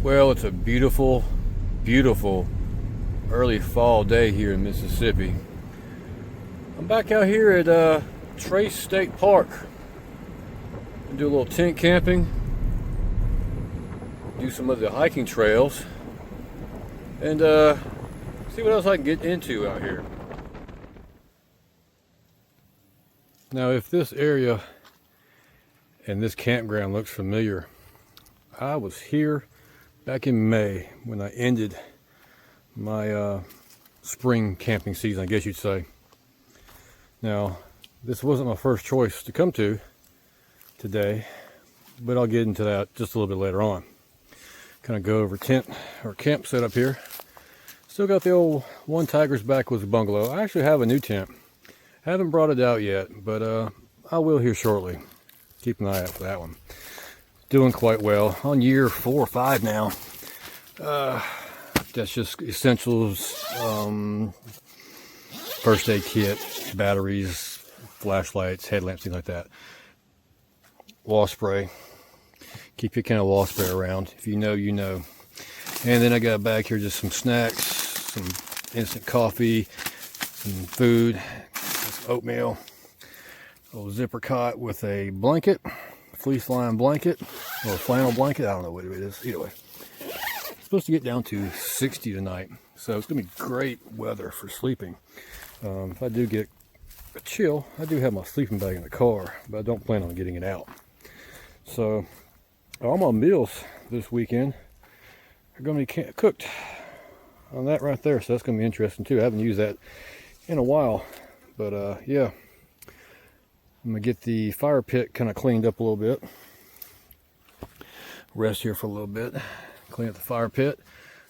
Well, it's a beautiful, beautiful early fall day here in Mississippi. I'm back out here at Trace State Park. Do a little tent camping, do some of the hiking trails, and see what else I can get into out here. Now, if this area and this campground looks familiar, I was here back in May when I ended my spring camping season, I guess you'd say. Now, this wasn't my first choice to come to today, but I'll get into that just a little bit later on. Kind of go over tent or camp setup here. Still got the old one Tiger's Back was a bungalow. I actually have a new tent. Haven't brought it out yet, but I will here shortly. Keep an eye out for that one. Doing quite well. On year 4 or 5 now. That's just essentials, first aid kit, batteries, flashlights, headlamps, things like that. Wall spray. Keep your kind of wall spray around. If you know, you know. And then I got back here just some snacks, some instant coffee, some food, some oatmeal, a little zipper cot with a blanket, fleece lined blanket, or a flannel blanket. I don't know what it is. Either way. It's supposed to get down to 60 tonight, so it's going to be great weather for sleeping. If I do get a chill, I do have my sleeping bag in the car, but I don't plan on getting it out. So all my meals this weekend are going to be cooked on that right there, so that's going to be interesting too. I haven't used that in a while, but yeah, I'm going to get the fire pit kind of cleaned up a little bit, rest here for a little bit, clean up the fire pit,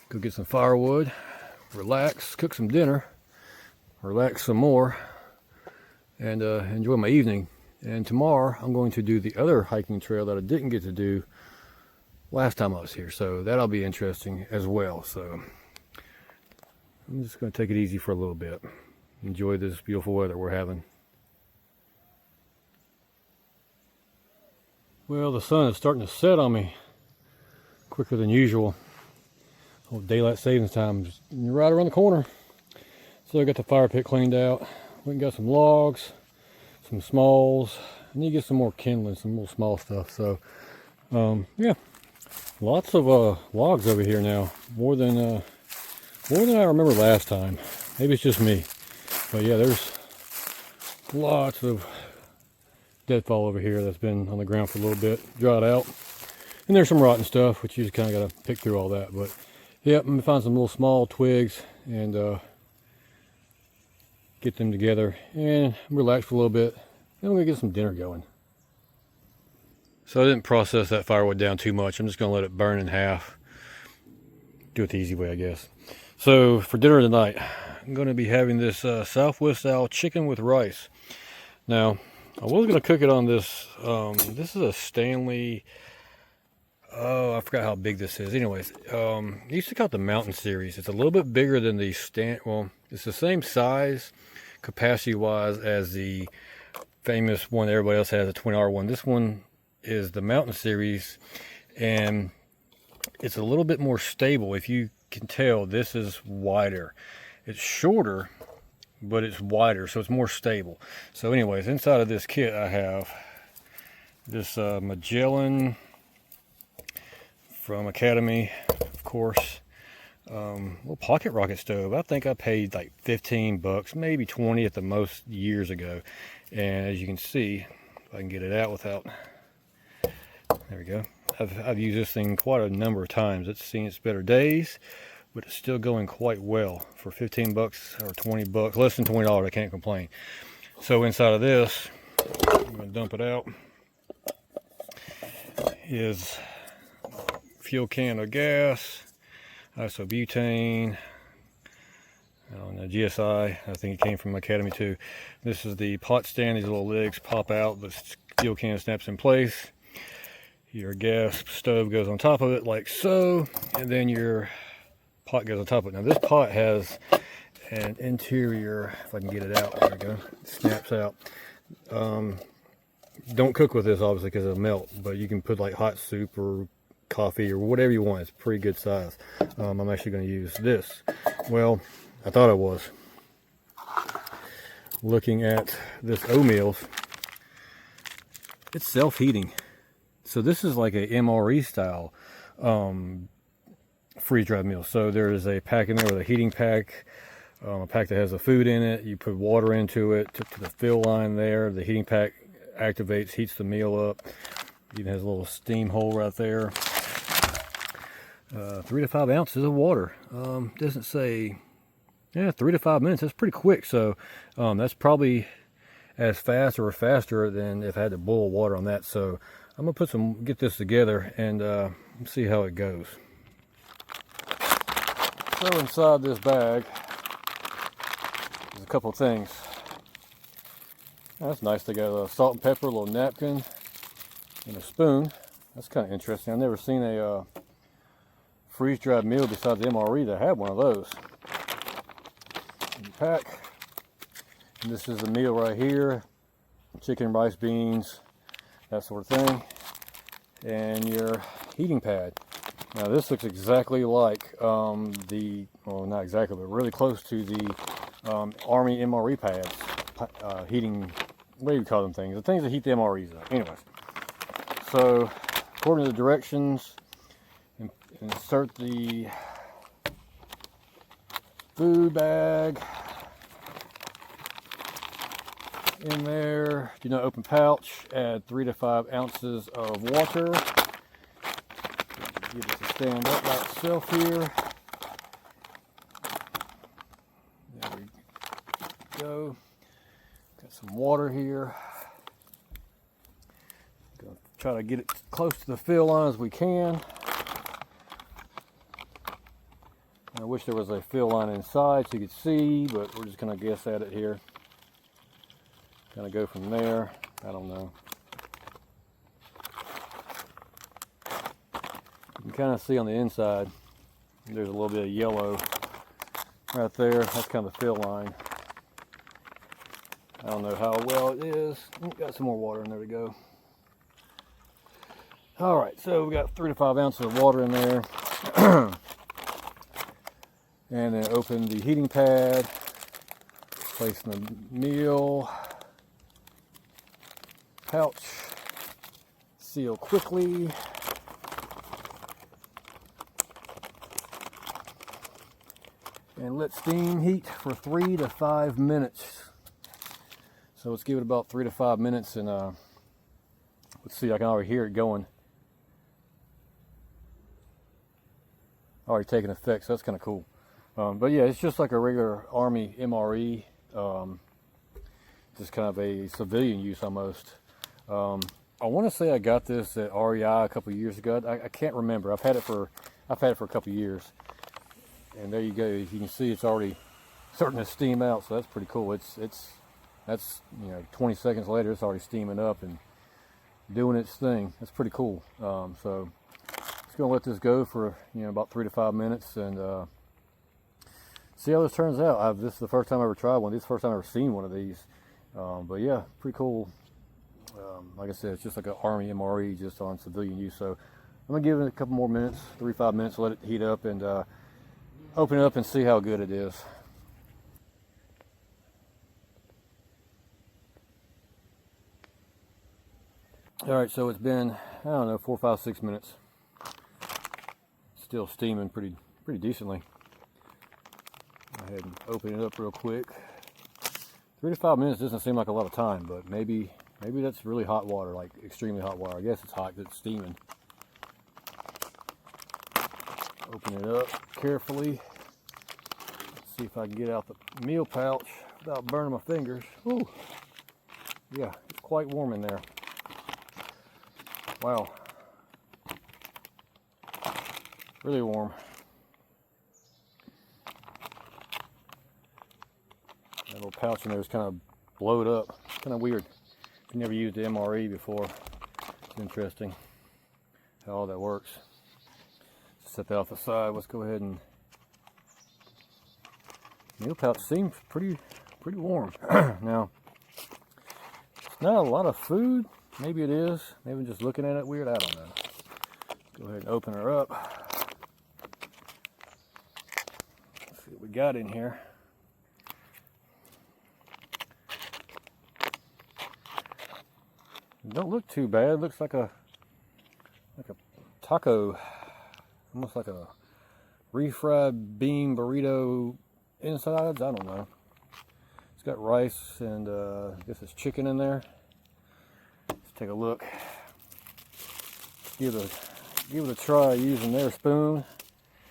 go get some firewood, relax, cook some dinner, relax some more, and enjoy my evening. And tomorrow I'm going to do the other hiking trail that I didn't get to do last time I was here, so that'll be interesting as well. So I'm just going to take it easy for a little bit, enjoy this beautiful weather we're having. Well, the sun is starting to set on me quicker than usual. Oh, daylight savings time is right around the corner. So I got the fire pit cleaned out. We got some logs, some smalls. I need to get some more kindling, some little small stuff. So yeah, lots of logs over here now. More than I remember last time. Maybe it's just me, but yeah, there's lots of deadfall over here that's been on the ground for a little bit, dried out. And there's some rotten stuff, which you just kind of got to pick through all that. But yeah, I'm going to find some little small twigs and get them together and relax for a little bit. Then I'm going to get some dinner going. So I didn't process that firewood down too much. I'm just going to let it burn in half. Do it the easy way, I guess. So for dinner tonight, I'm going to be having this Southwest style chicken with rice. Now, I was going to cook it on this. This is a Stanley. Oh, I forgot how big this is. Anyways, I used to call it the Mountain Series. It's a little bit bigger than the well, it's the same size, capacity-wise, as the famous one everybody else has, a 20R one. This one is the Mountain Series, and it's a little bit more stable. If you can tell, this is wider. It's shorter, but it's wider, so it's more stable. So anyways, inside of this kit I have this Magellan from Academy, of course, little pocket rocket stove. I think I paid like 15 bucks, maybe 20 at the most years ago. And as you can see, if I can get it out without, there we go. I've used this thing quite a number of times. It's seen its better days, but it's still going quite well for 15 bucks or 20 bucks, less than $20. I can't complain. So inside of this, I'm going to dump it out, is fuel can of gas, isobutane, I don't know, GSI. I think it came from Academy too. This is the pot stand. These little legs pop out. The fuel can snaps in place. Your gas stove goes on top of it like so, and then your pot goes on top of it. Now this pot has an interior, if I can get it out, there we go, it snaps out. Don't cook with this obviously because it'll melt, but you can put like hot soup or coffee or whatever you want. It's pretty good size. I'm actually going to use this. Well, I thought I was. Looking at this oatmeal, it's self-heating. So this is like a MRE style freeze-dried meal. So there is a pack in there with a heating pack, a pack that has the food in it. You put water into it to the fill line there. The heating pack activates, heats the meal up. Even has a little steam hole right there. 3 to 5 ounces of water. Doesn't say, yeah, 3 to 5 minutes. That's pretty quick. So that's probably as fast or faster than if I had to boil water on that. So I'm gonna get this together and see how it goes. So inside this bag, there's a couple of things. That's nice. They got a salt and pepper, a little napkin, and a spoon. That's kind of interesting. I've never seen a freeze-dried meal besides the MRE that had one of those. In the pack. And this is the meal right here. Chicken, rice, beans, that sort of thing. And your heating pad. Now this looks exactly like well, not exactly, but really close to the Army MRE pads. Heating, what do you call them things? The things that heat the MREs up. Anyways. So, according to the directions, insert the food bag in there. Do not open pouch. Add 3 to 5 ounces of water. Get it to stand up by itself here. There we go. Got some water here. Gonna try to get it close to the fill line as we can. I wish there was a fill line inside so you could see, but we're just gonna guess at it here. Kind of go from there. I don't know. You can kind of see on the inside, there's a little bit of yellow right there. That's kind of the fill line. I don't know how well it is. Got some more water in there to go. All right, so we got 3 to 5 ounces of water in there. And then open the heating pad, place in the meal, pouch, seal quickly. And let steam heat for 3 to 5 minutes. So let's give it about 3 to 5 minutes and let's see, I can already hear it going. Already taking effect, so that's kind of cool. But yeah, it's just like a regular Army MRE, just kind of a civilian use almost. I want to say I got this at REI a couple of years ago. I can't remember. I've had it for a couple of years. And there you go. You can see it's already starting to steam out, so that's pretty cool. That's 20 seconds later, it's already steaming up and doing its thing. That's pretty cool. So just gonna let this go for about 3 to 5 minutes and see how this turns out. This is the first time I ever tried one. This is the first time I've ever seen one of these. But yeah, pretty cool. Like I said, it's just like an Army MRE just on civilian use. So I'm gonna give it a couple more minutes, 3 to 5 minutes, let it heat up and open it up and see how good it is. All right, so it's been, I don't know, 4, 5, 6 minutes. Still steaming pretty decently. Go ahead and open it up real quick. 3 to 5 minutes doesn't seem like a lot of time, but maybe that's really hot water, like extremely hot water. I guess it's hot because it's steaming. Open it up carefully. Let's see if I can get out the meal pouch without burning my fingers. Ooh. Yeah, it's quite warm in there. Wow. Really warm. That little pouch in there is kind of blowed up. It's kind of weird. I've never used the MRE before. It's interesting how all that works. Set that off the side. Let's go ahead and... Meal pouch seems pretty warm. Now, it's not a lot of food. Maybe it is. Maybe I'm just looking at it weird. I don't know. Go ahead and open her up. Let's see what we got in here. It don't look too bad. It looks like a taco, almost like a refried bean burrito insides. I don't know. It's got rice and I guess it's chicken in there. Let's take a look. Give it a try using their spoon.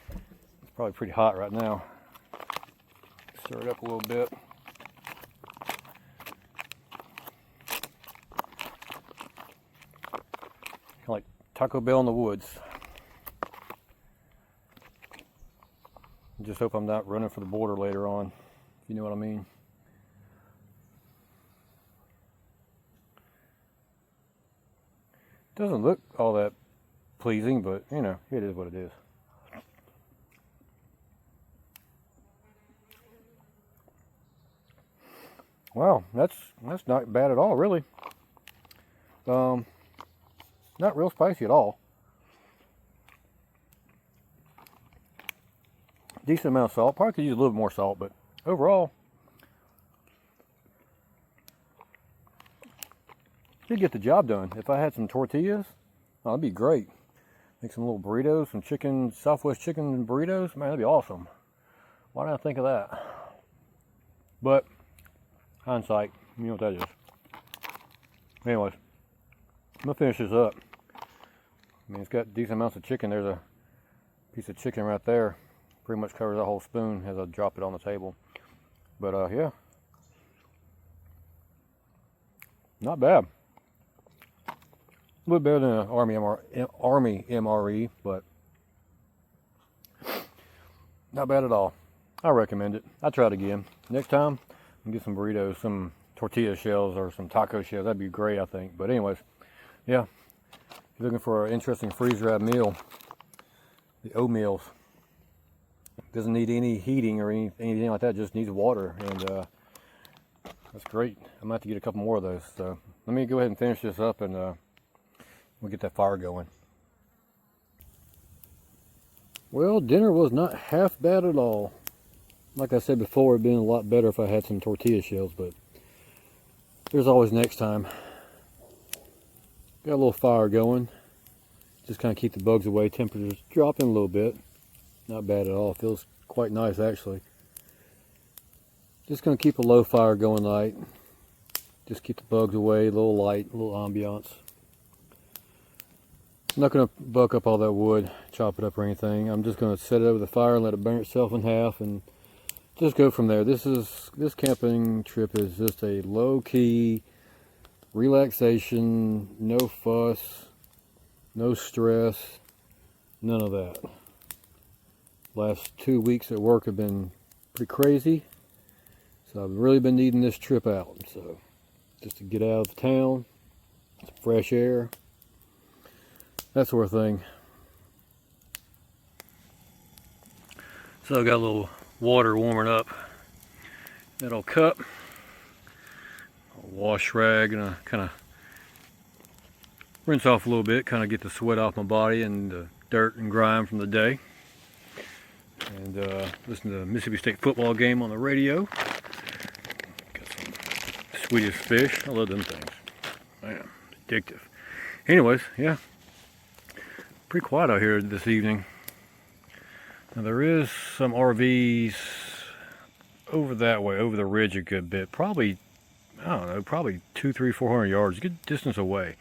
It's probably pretty hot right now. Stir it up a little bit. Kind of like Taco Bell in the woods. Just hope I'm not running for the border later on, if you know what I mean. Doesn't look all that pleasing, but you know, it is what it is. Wow, that's not bad at all, really. Not real spicy at all. Decent amount of salt. Probably could use a little more salt, but overall, should get the job done. If I had some tortillas, oh, that'd be great. Make some little burritos, some chicken, Southwest chicken burritos. Man, that'd be awesome. Why didn't I think of that? But hindsight, you know what that is. Anyways, I'm gonna finish this up. I mean, it's got decent amounts of chicken. There's a piece of chicken right there. Pretty much covers that whole spoon as I drop it on the table. But yeah, not bad. A little better than an Army MRE, but not bad at all. I recommend it. I'll try it again. Next time, I'll get some burritos, some tortilla shells, or some taco shells. That'd be great, I think. But anyways, yeah. If you're looking for an interesting freeze-dried meal, the oatmeals. Doesn't need any heating or anything like that. Just needs water, and that's great. I'm gonna have to get a couple more of those. So let me go ahead and finish this up, and we'll get that fire going. Well, dinner was not half bad at all. Like I said before, it'd been a lot better if I had some tortilla shells, but there's always next time. Got a little fire going. Just kind of keep the bugs away. Temperature's dropping a little bit. Not bad at all. Feels quite nice, actually. Just going to keep a low fire going light. Just keep the bugs away. A little light, a little ambiance. I'm not going to buck up all that wood, chop it up or anything. I'm just going to set it over the fire and let it burn itself in half and just go from there. This camping trip is just a low-key relaxation, no fuss, no stress, none of that. Last 2 weeks at work have been pretty crazy, so I've really been needing this trip out. So just to get out of town, some fresh air, that sort of thing. So I got a little water warming up. That old cup, a wash rag, and I kind of rinse off a little bit, kind of get the sweat off my body and the dirt and grime from the day. And listen to the Mississippi State football game on the radio. Got some Swedish fish. I love them things. Man, addictive. Anyways, yeah. Pretty quiet out here this evening. Now there is some RVs over that way, over the ridge a good bit. Probably, I don't know, probably 200, 300, 400 yards, a good distance away.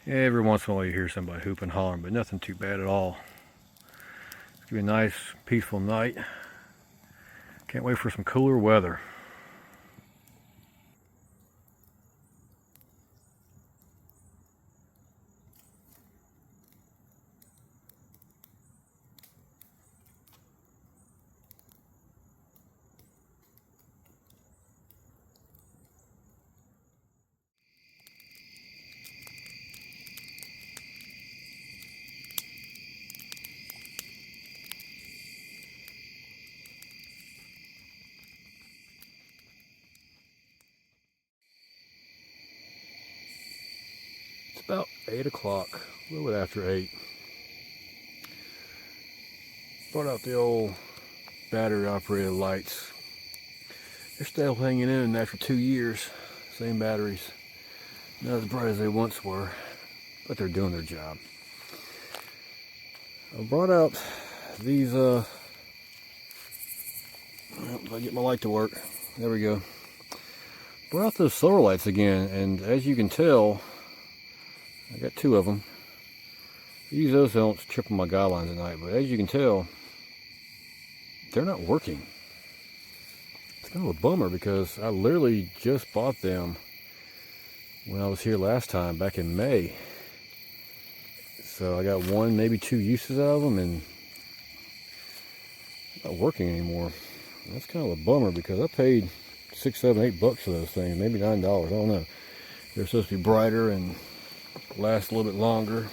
Every once in a while you hear somebody hooping and hollering, but nothing too bad at all. It's gonna be a nice, peaceful night. Can't wait for some cooler weather. It's about 8 o'clock, a little bit after 8. Brought out the old battery operated lights. They're still hanging in after 2 years. Same batteries. Not as bright as they once were, but they're doing their job. I brought out these, well, if I get my light to work, there we go. Brought out those solar lights again, and as you can tell, I got 2 of them. I use those so I don't trip on my guide lines at night, but as you can tell, they're not working. It's kind of a bummer because I literally just bought them when I was here last time, back in May. So I got 1, maybe 2 uses out of them, and not working anymore. That's kind of a bummer because I paid $6, $7, $8 for those things, maybe $9. I don't know. They're supposed to be brighter and last a little bit longer.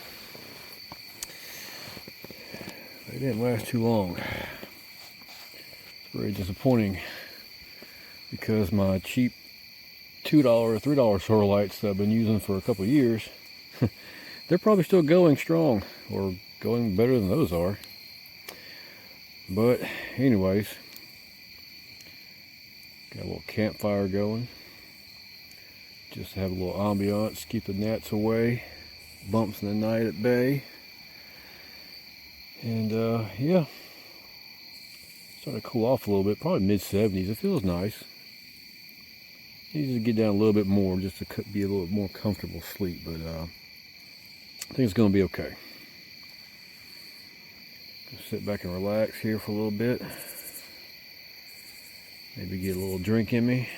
They didn't last too long. It's very disappointing because my cheap $2 or $3 solar lights that I've been using for a couple of years, they're probably still going strong or going better than those are. But anyways, got a little campfire going just to have a little ambiance, keep the gnats away, bumps in the night at bay. And yeah, starting to cool off a little bit, probably mid-70s. It feels nice. Needs to get down a little bit more just to be a little more comfortable sleep, but I think it's going to be okay. Just sit back and relax here for a little bit. Maybe get a little drink in me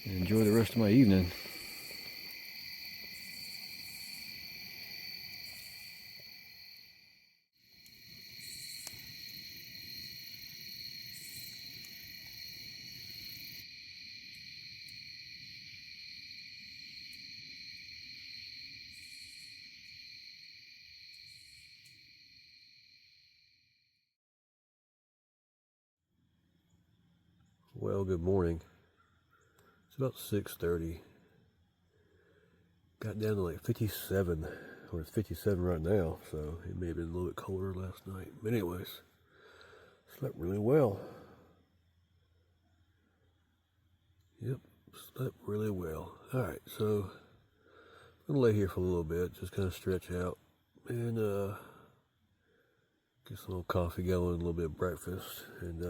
and enjoy the rest of my evening. Well, good morning. It's about 6:30. Got down to like 57, or it's 57 right now, so it may have been a little bit colder last night. But anyways, slept really well. Yep, slept really well. Alright, so I'm going to lay here for a little bit, just kind of stretch out, and get some little coffee going, a little bit of breakfast, and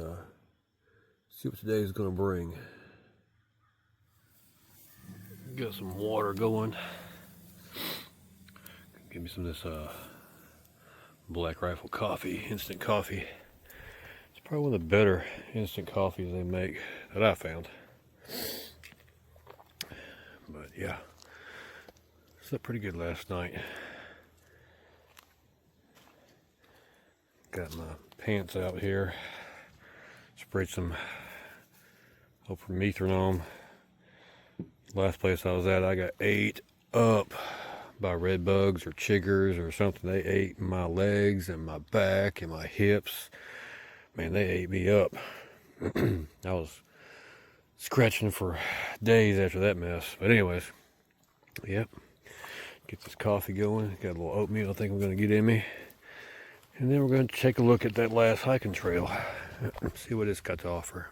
see what today is going to bring. Got some water going. Give me some of this Black Rifle coffee, instant coffee. It's probably one of the better instant coffees they make that I found. But yeah, slept pretty good last night. Got my pants out here. Sprayed some metronome. Last place I was at, I got ate up by red bugs or chiggers or something. They ate my legs and my back and my hips. Man, they ate me up. I was scratching for days after that mess. But anyways, yep. Get this coffee going. Got a little oatmeal I think I'm going to get in me. And then we're going to take a look at that last hiking trail. See what it's got to offer.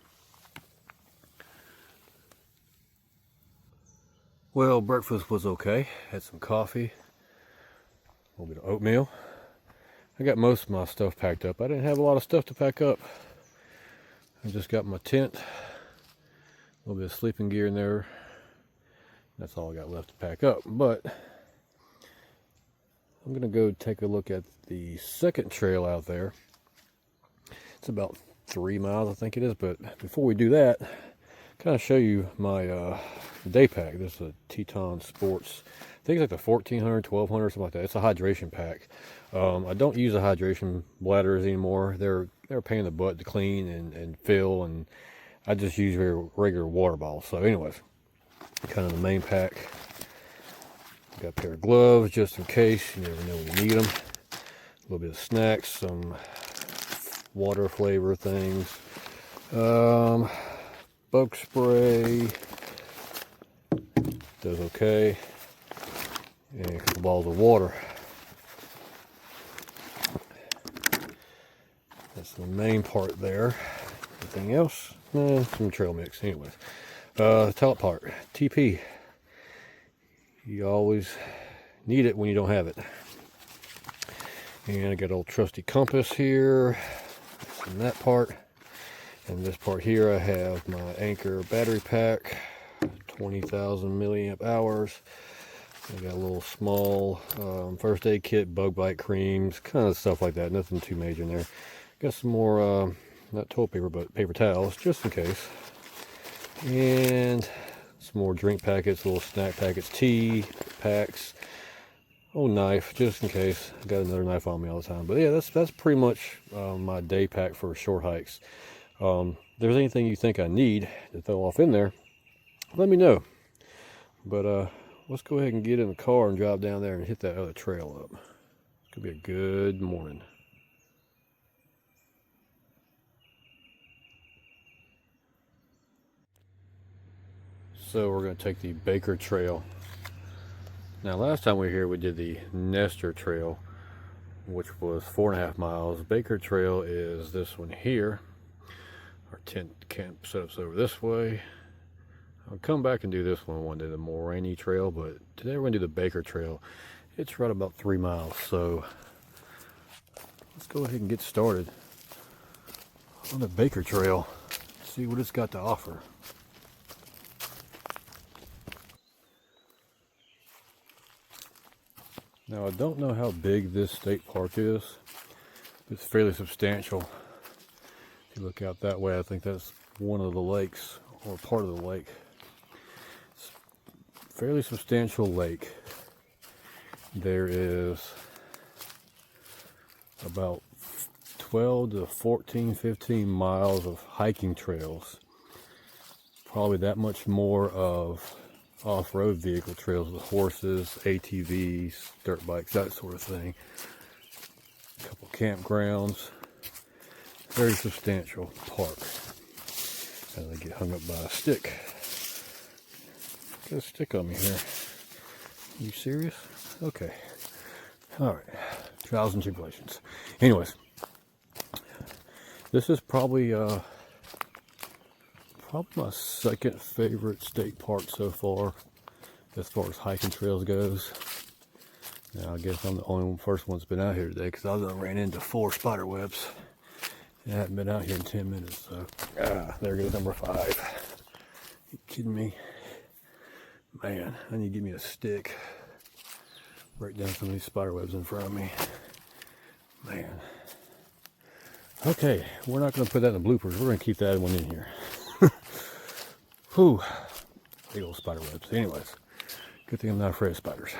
Well, breakfast was okay. Had some coffee, a little bit of oatmeal. I got most of my stuff packed up. I didn't have a lot of stuff to pack up. I just got my tent, a little bit of sleeping gear in there. That's all I got left to pack up. But I'm going to go take a look at the second trail out there. It's about 3 miles, I think it is. But before we do that, kind of show you my day pack. This is a Teton Sports. I think it's like the 1400, 1200, something like that. It's a hydration pack. I don't use the hydration bladders anymore. They're a pain in the butt to clean and fill, and I just use very regular water bottles. So anyways, kind of the main pack. Got a pair of gloves just in case. You never know when you need them. A little bit of snacks, some water flavor things. Bug spray. Does okay. And a couple bottles of water. That's the main part there. Anything else? Some trail mix. Anyways, top part, TP. You always need it when you don't have it. And I got an old trusty compass here. And that part. And this part here, I have my Anchor battery pack, 20,000 milliamp hours. I got a little small first aid kit, bug bite creams, kind of stuff like that. Nothing too major in there. Got some more, not toilet paper, but paper towels, just in case. And some more drink packets, little snack packets, tea packs. Oh, knife, just in case. I got another knife on me all the time. But yeah, that's pretty much my day pack for short hikes. If there's anything you think I need to throw off in there, let me know. But let's go ahead and get in the car and drive down there and hit that other trail up. It's gonna be a good morning. So we're gonna take the Baker Trail. Now last time we were here we did the Nestor Trail, which was 4.5 miles. Baker Trail is this one here. Our tent camp setup's over this way. I'll come back and do this one day, the Moraine Trail, but today we're going to do the Baker Trail. It's right about 3 miles, so let's go ahead and get started on the Baker Trail, see what it's got to offer. Now I don't know how big this state park is. It's fairly substantial. If you look out that way, I think that's one of the lakes, or part of the lake. It's a fairly substantial lake. There is about 12 to 14, 15 miles of hiking trails. Probably that much more of off-road vehicle trails with horses, ATVs, dirt bikes, that sort of thing. A couple campgrounds. Very substantial park. And I get hung up by a stick. Got a stick on me here. You serious? Okay. Alright. Trials and tribulations. Anyways. This is probably my second favorite state park so far as hiking trails goes. Now I guess I'm the only first one that's been out here today because I ran into 4 spider webs. I haven't been out here in 10 minutes, so there goes number 5. You kidding me? Man, I need to give me a stick. Break down some of these spider webs in front of me. Man. Okay, we're not going to put that in the bloopers. We're going to keep that one in here. Whew. Big old spider webs. Anyways, good thing I'm not afraid of spiders.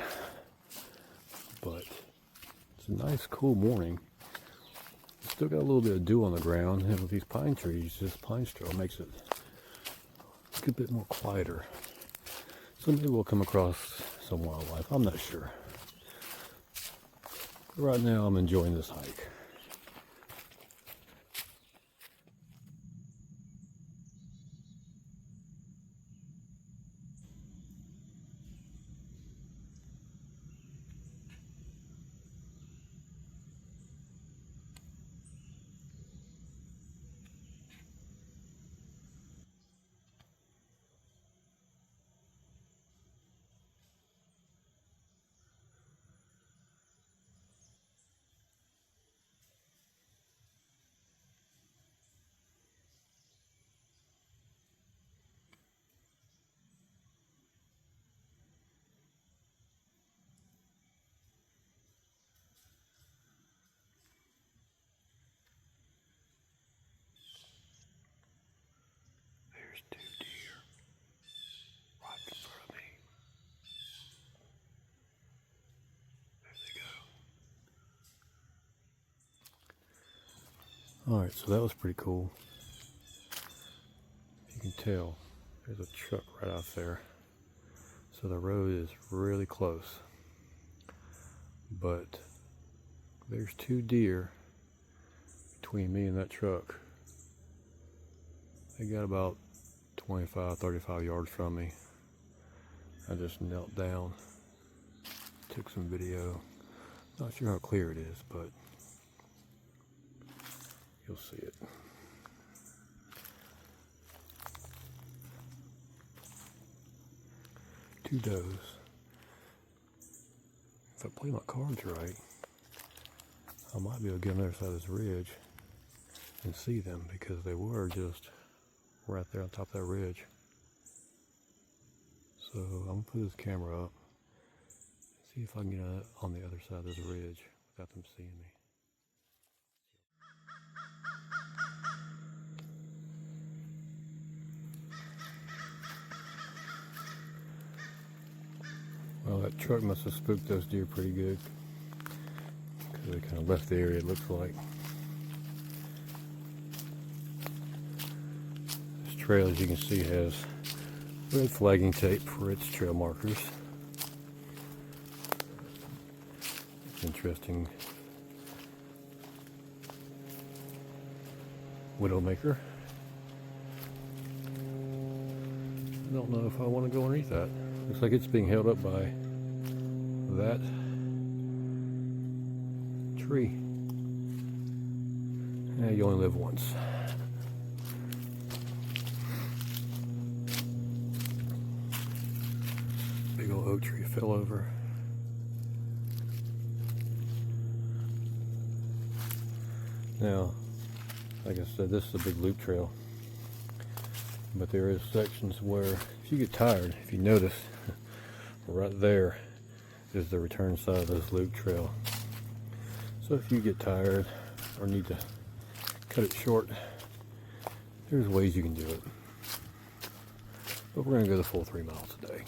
But it's a nice, cool morning. Still got a little bit of dew on the ground, and with these pine trees, this pine straw makes it a good bit more quieter. So maybe we'll come across some wildlife. I'm not sure. But right now, I'm enjoying this hike. There's 2 deer right in front of me. There they go. Alright, so that was pretty cool. You can tell there's a truck right out there. So the road is really close. But there's 2 deer between me and that truck. They got about 25, 35 yards from me. I just knelt down, took some video. Not sure how clear it is, but you'll see it. Two does. If I play my cards right, I might be able to get on the other side of this ridge and see them, because they were just right there on top of that ridge. So I'm gonna put this camera up, see if I can get on the other side of this ridge without them seeing me. Well, that truck must have spooked those deer pretty good, because they kind of left the area, it looks like. This trail, as you can see, has red flagging tape for its trail markers. Interesting widowmaker. I don't know if I want to go underneath that. Looks like it's being held up by that tree. You only live once. Big old oak tree fell over. Now, like I said, this is a big loop trail, but there is sections where if you get tired, if you notice, right there is the return side of this loop trail. So if you get tired or need to cut it short, there's ways you can do it. But we're going to go the full 3 miles a day.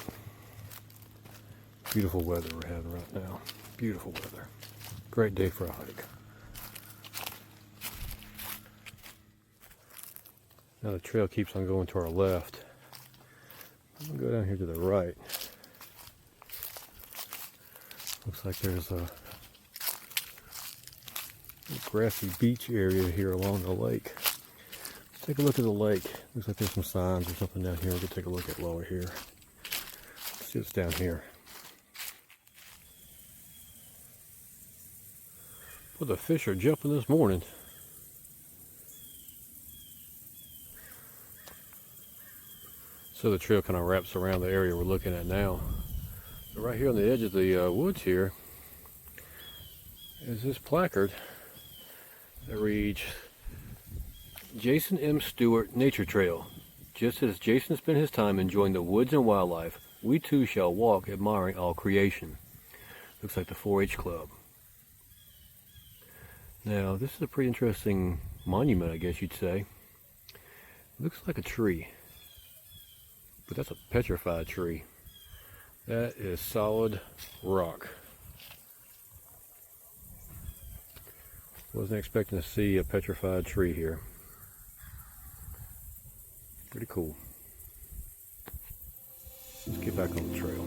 Beautiful weather we're having right now. Beautiful weather. Great day for a hike. Now the trail keeps on going to our left. I'm going to go down here to the right. Looks like there's a grassy beach area here along the lake. Let's take a look at the lake. Looks like there's some signs or something down here. We can take a look at lower here. Let's see what's down here. Well, the fish are jumping this morning. So the trail kind of wraps around the area we're looking at now. But right here on the edge of the woods here is this placard that reads, Jason M. Stewart Nature Trail. Just as Jason spent his time enjoying the woods and wildlife, we too shall walk admiring all creation. Looks like the 4-H Club. Now, this is a pretty interesting monument, I guess you'd say. Looks like a tree, but that's a petrified tree. That is solid rock. Wasn't expecting to see a petrified tree here. Pretty cool. Let's get back on the trail.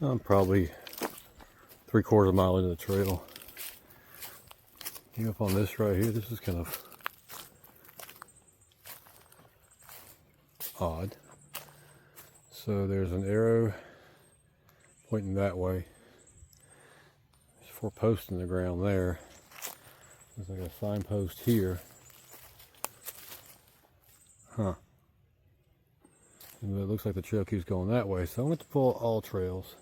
I'm probably 3/4 mile into the trail. Came up on this right here. This is kind of odd. So there's an arrow pointing that way. There's 4 posts in the ground there. There's like a signpost here. Huh. And it looks like the trail keeps going that way. So I went to pull all trails.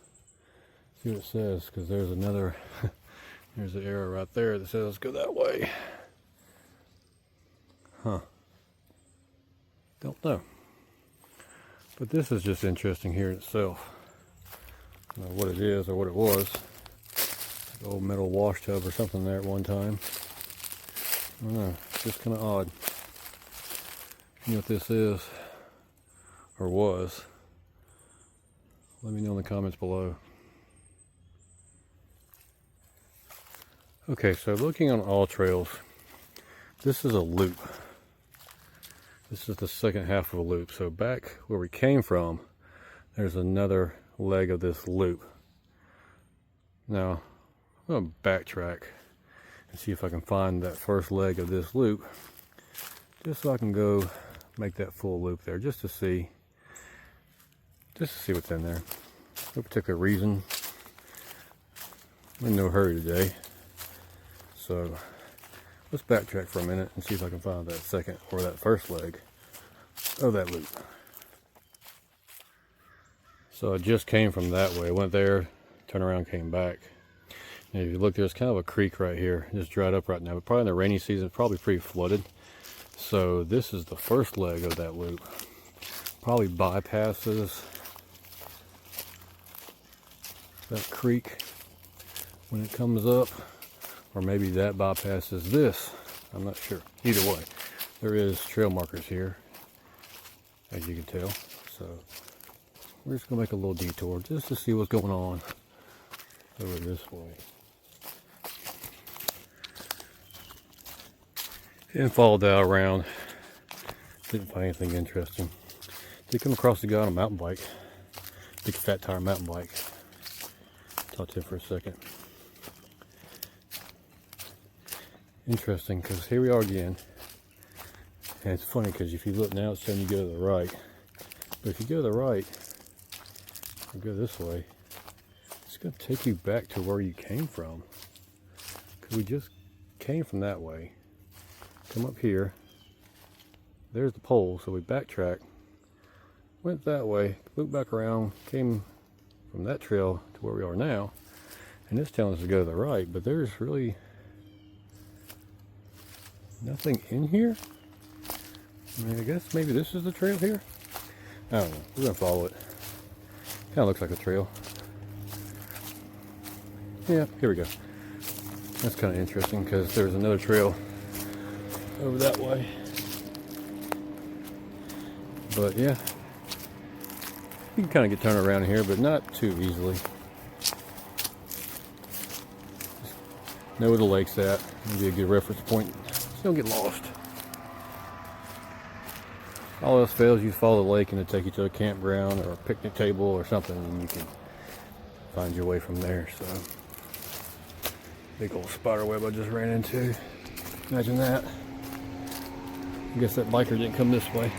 See what it says, because there's another, there's an arrow right there that says let's go that way. Huh. Don't know. But this is just interesting here in itself. I don't know what it is or what it was. Like an old metal wash tub or something there at one time. I don't know. It's just kind of odd. You know what this is or was? Let me know in the comments below. Okay, so looking on all trails, this is a loop. This is the second half of a loop. So back where we came from, there's another leg of this loop. Now, I'm going to backtrack and see if I can find that first leg of this loop, just so I can go make that full loop there, just to see what's in there. No particular reason. I'm in no hurry today. So let's backtrack for a minute and see if I can find that second or that first leg of that loop. So I just came from that way. I went there, turned around, came back. And if you look, there's kind of a creek right here. It's just dried up right now, but probably in the rainy season, it's probably pretty flooded. So this is the first leg of that loop. Probably bypasses that creek when it comes up, or maybe that bypasses this. I'm not sure. Either way, there is trail markers here, as you can tell. So we're just gonna make a little detour just to see what's going on over this way. And followed that around. Didn't find anything interesting. Did come across a guy on a mountain bike, big fat tire mountain bike. Talked to him for a second. Interesting, because here we are again. And it's funny because if you look now, it's saying you go to the right. But if you go to the right, or go this way, it's going to take you back to where you came from. Because we just came from that way. Come up here. There's the pole, so we backtrack. Went that way, looped back around, came from that trail to where we are now. And it's telling us to go to the right, but there's really nothing in here. I mean, I guess maybe this is the trail here. I don't know. We're gonna follow it. Kind of looks like a trail. Yeah, here we go. That's kind of interesting because there's another trail over that way. But yeah, you can kind of get turned around here, but not too easily. Just know where the lake's at. Maybe a good reference point. Just don't get lost. All else fails, you follow the lake and it'll take you to a campground or a picnic table or something, and you can find your way from there. So, big old spider web I just ran into. Imagine that. I guess that biker didn't come this way.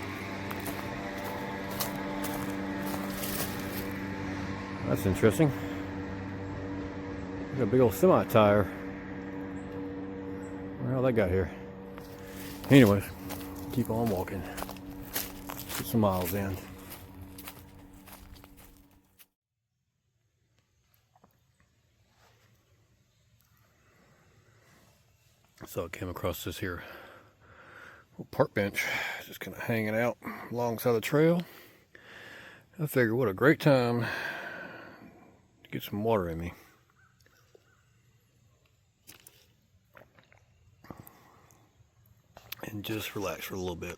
That's interesting. Got a big old semi tire. Where how that got here? Anyways, keep on walking. Get some miles in. So I came across this here little park bench, just kind of hanging out alongside the trail. I figured what a great time to get some water in me. And just relax for a little bit.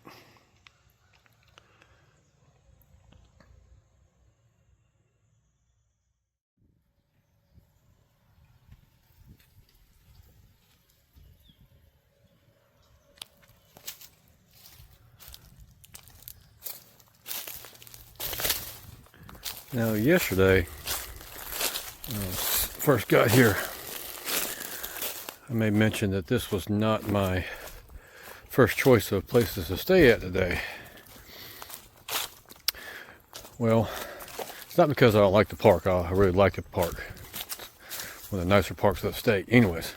Now yesterday, when I first got here, I may mention that this was not my first choice of places to stay at today. Well, it's not because I don't like the park. I really like the park. It's one of the nicer parks of the state. Anyways,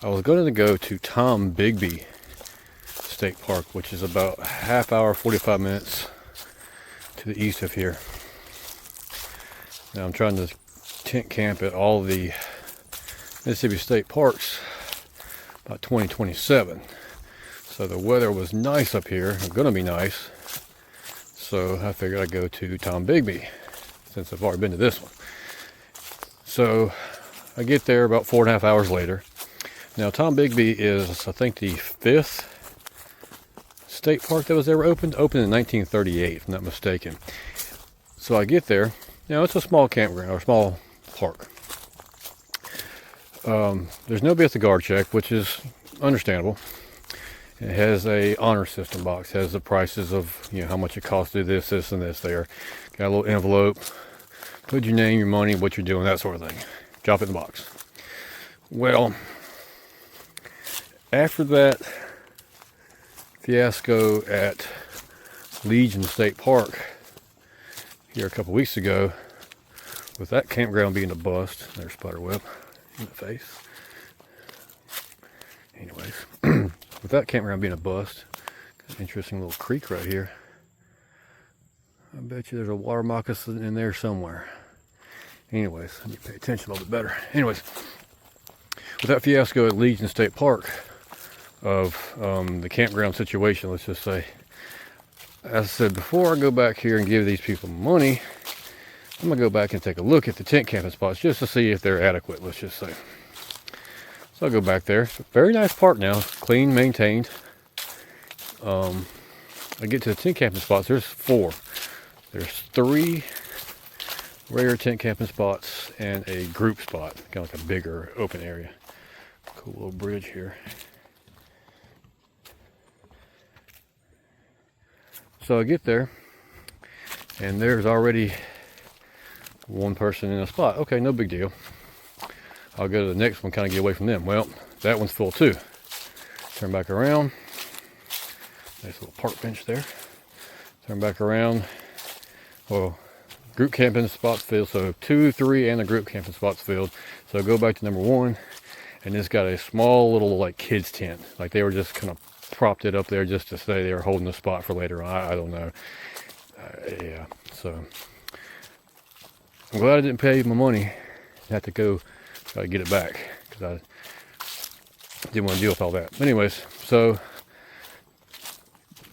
I was going to go to Tom Bigby State Park, which is about a half hour, 45 minutes to the east of here. Now I'm trying to tent camp at all the Mississippi State Parks by 2027. So the weather was nice up here. It's going to be nice. So I figured I'd go to Tom Bigby since I've already been to this one. So I get there about 4.5 hours later. Now Tom Bigby is, I think, the 5th state park that was ever opened in 1938, if I'm not mistaken. So I get there. Now it's a small campground or small park. There's no basic guard check, which is understandable. It has a honor system box, has the prices of, you know, how much it costs to do this, this, and this there. Got a little envelope, put your name, your money, what you're doing, that sort of thing. Drop it in the box. Well, after that fiasco at Legion State Park here a couple weeks ago, with that campground being a bust, there's spiderweb in the face. Anyways, with that campground being a bust, got an interesting little creek right here. I bet you there's a water moccasin in there somewhere. Anyways, let me pay attention a little bit better. Anyways, with that fiasco at Legion State Park of the campground situation, let's just say, as I said, before I go back here and give these people money, I'm going to go back and take a look at the tent camping spots just to see if they're adequate, let's just say. So I'll go back there. It's a very nice park now, clean, maintained. I get to the tent camping spots, there's 4. There's 3 rare tent camping spots and a group spot, kind of like a bigger open area. Cool little bridge here. So I get there, and there's already 1 person in a spot. Okay, no big deal. I'll go to the next one, kind of get away from them. Well, that one's full too. Turn back around. Nice little park bench there. Turn back around. Well, group camping spots filled. So 2, 3, and the group camping spots filled. So go back to number 1, and it's got a small little like kids tent. Like they were just kind of propped it up there just to say they were holding the spot for later on. I don't know. Yeah. So I'm glad I didn't pay my money. I had to go try to get it back because I didn't want to deal with all that. Anyways, so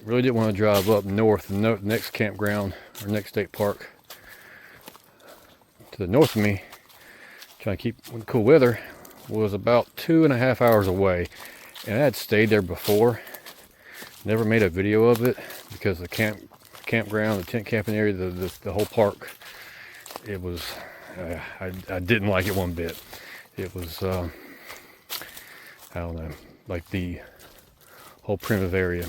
really didn't want to drive up north. The next campground or next state park to the north of me, trying to keep cool weather, was about 2.5 hours away, and I had stayed there before. Never made a video of it because the campground, the tent camping area, the whole park, it was I didn't like it one bit. It was I don't know, like the whole primitive area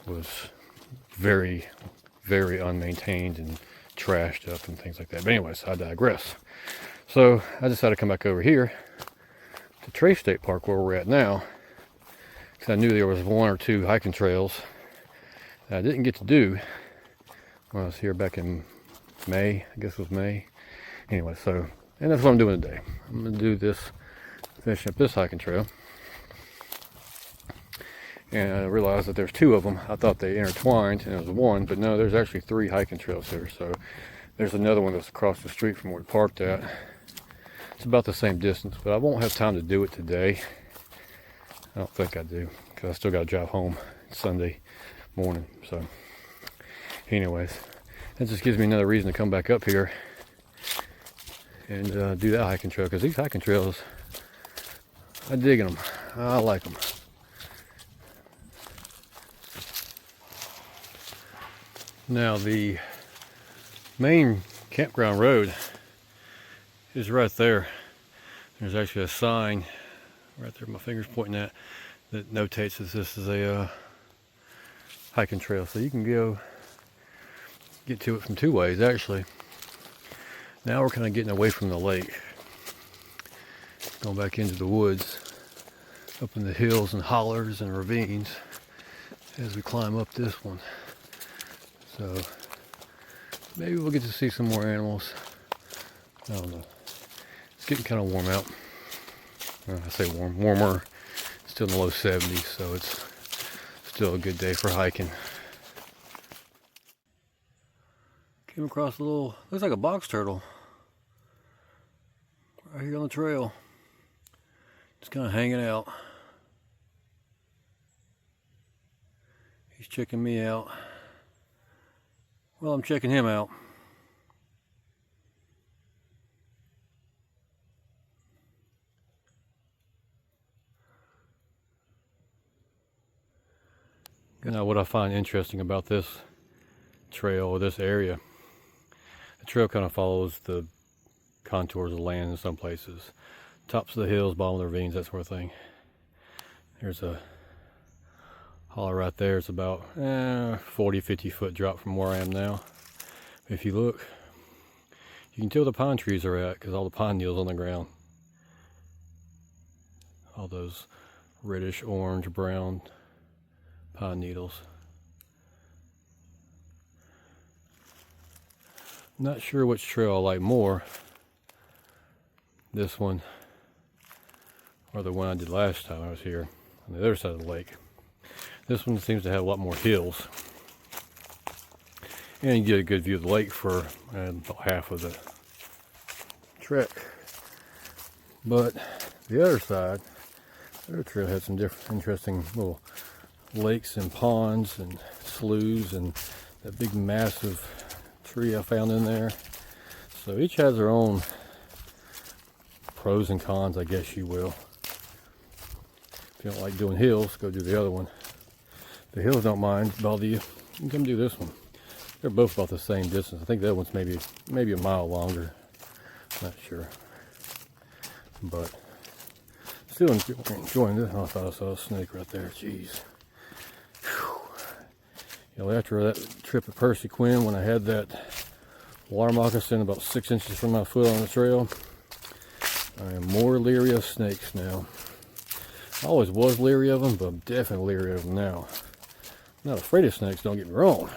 was very, very unmaintained and trashed up and things like that. But anyways, I digress. So I decided to come back over here to Trace State Park where we're at now, because I knew there was 1 or 2 hiking trails that I didn't get to do when I was here back in May. I guess it was May. Anyway, so, and that's what I'm doing today. I'm going to do this, finish up this hiking trail. And I realized that there's 2 of them. I thought they intertwined and it was 1, but no, there's actually 3 hiking trails here. So there's another one that's across the street from where we parked at. It's about the same distance, but I won't have time to do it today. I don't think I do, because I still got to drive home Sunday morning. So anyways, that just gives me another reason to come back up here and do that hiking trail, because these hiking trails, I dig them. I like them. Now the main campground road is right there. There's actually a sign right there, my finger's pointing at, that notates that this is a hiking trail. So you can go get to it from 2 ways actually. Now we're kind of getting away from the lake, going back into the woods, up in the hills and hollers and ravines as we climb up this one. So maybe we'll get to see some more animals. I don't know. It's getting kind of warm out. I say warmer. It's still in the low 70s, so it's still a good day for hiking. Came across a little, looks like a box turtle right here on the trail. Just kind of hanging out. He's checking me out. Well, I'm checking him out. Now, what I find interesting about this trail or this area, the trail kind of follows the contours of land in some places. tops of the hills, bottom of the ravines, that sort of thing. There's a holler right there. It's about 40-50 foot drop from where I am now. If you look, you can tell the pine trees are at, because all the pine needles on the ground. All those reddish, orange, brown pine needles. Not sure which trail I like more. This one or the one I did last time I was here on the other side of the lake. This one seems to have a lot more hills. And you get a good view of the lake for about half of the trek. But the other side, the other trail had some different, interesting little lakes and ponds and sloughs and that big massive tree I found in there. So each has their own pros and cons, I guess you will. If you don't like doing hills, go do the other one. If the hills don't bother you, you can come do this one. They're both about the same distance. I think that one's maybe a mile longer. Not sure. But still enjoying this. Oh, I thought I saw a snake right there. Jeez. You know, after that trip at Percy Quinn, when I had that water moccasin about 6 inches from my foot on the trail, I am more leery of snakes now. I always was leery of them, but I'm definitely leery of them now. I'm not afraid of snakes, don't get me wrong.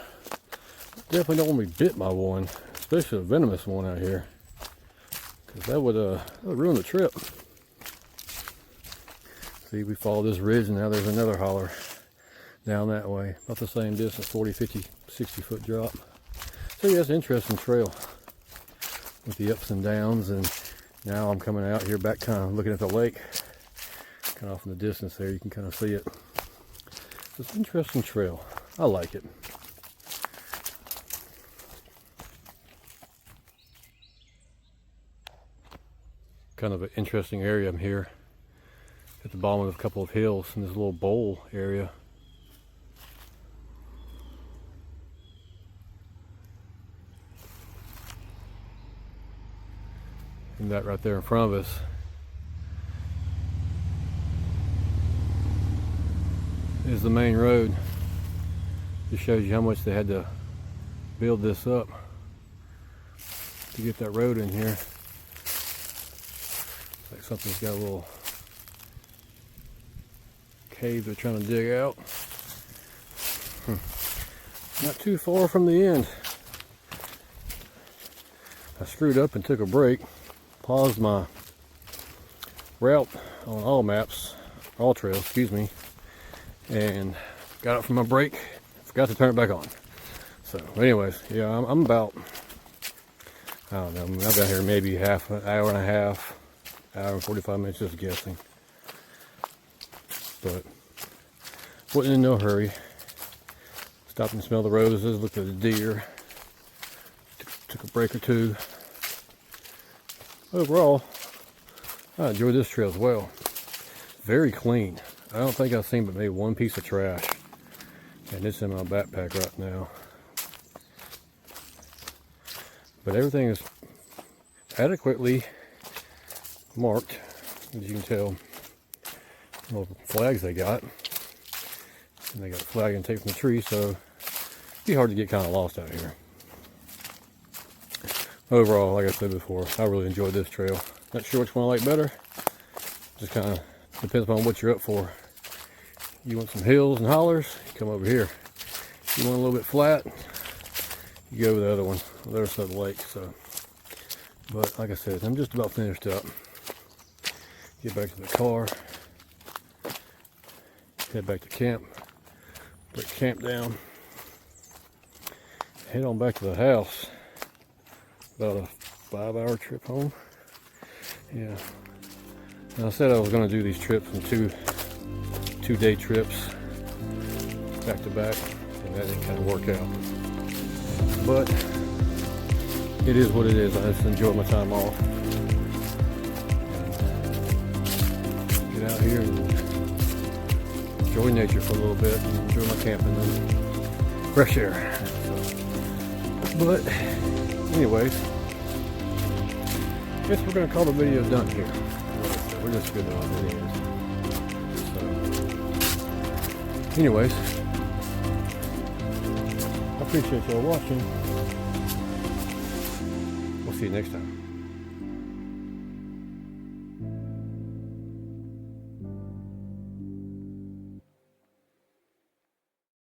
Definitely don't want to be bit by one, especially a venomous one out here, because that would ruin the trip. See, we follow this ridge and now there's another holler down that way, about the same distance, 40, 50, 60 foot drop. So yeah, it's an interesting trail with the ups and downs. And now I'm coming out here back, kind of looking at the lake, kind of off in the distance there. You can kind of see it. It's an interesting trail. I like it. Kind of an interesting area. I'm here at the bottom of a couple of hills in this little bowl area. And that right there in front of us is the main road. Just shows you how much they had to build this up to get that road in here. Like something's got a little cave they're trying to dig out. Not too far from the end. I screwed up and took a break. Paused my route on all maps, all trails, excuse me, and got up from my break. Forgot to turn it back on. So, anyways, yeah, I'm about, I don't know, I've been here maybe an hour and a half, hour and 45 minutes, just guessing. But wasn't in no hurry. Stopped and smelled the roses, looked at the deer, took a break or two. Overall, I enjoyed this trail as well. Very clean. I don't think I've seen but maybe one piece of trash. And it's in my backpack right now. But everything is adequately marked, as you can tell. Little flags they got. And they got a flag and tape from the tree, so it'd be hard to get kind of lost out here. Overall, like I said before, I really enjoyed this trail. Not sure which one I like better. Just kind of depends upon what you're up for. You want some hills and hollers, you come over here. You want a little bit flat, you go with the other one, the other side of the lake. So, but like I said, I'm just about finished up. Get back to the car. Head back to camp. Break camp down. Head on back to the house. About a 5-hour trip home. Yeah. And I said I was going to do these trips in two-day trips, back to back, and that didn't kind of work out. But it is what it is. I just enjoy my time off. Get out here and enjoy nature for a little bit, and enjoy my camping and fresh air. But anyways, I guess we're going to call the video done here. looks good enough. It is. So, anyways, I appreciate y'all watching. We'll see you next time.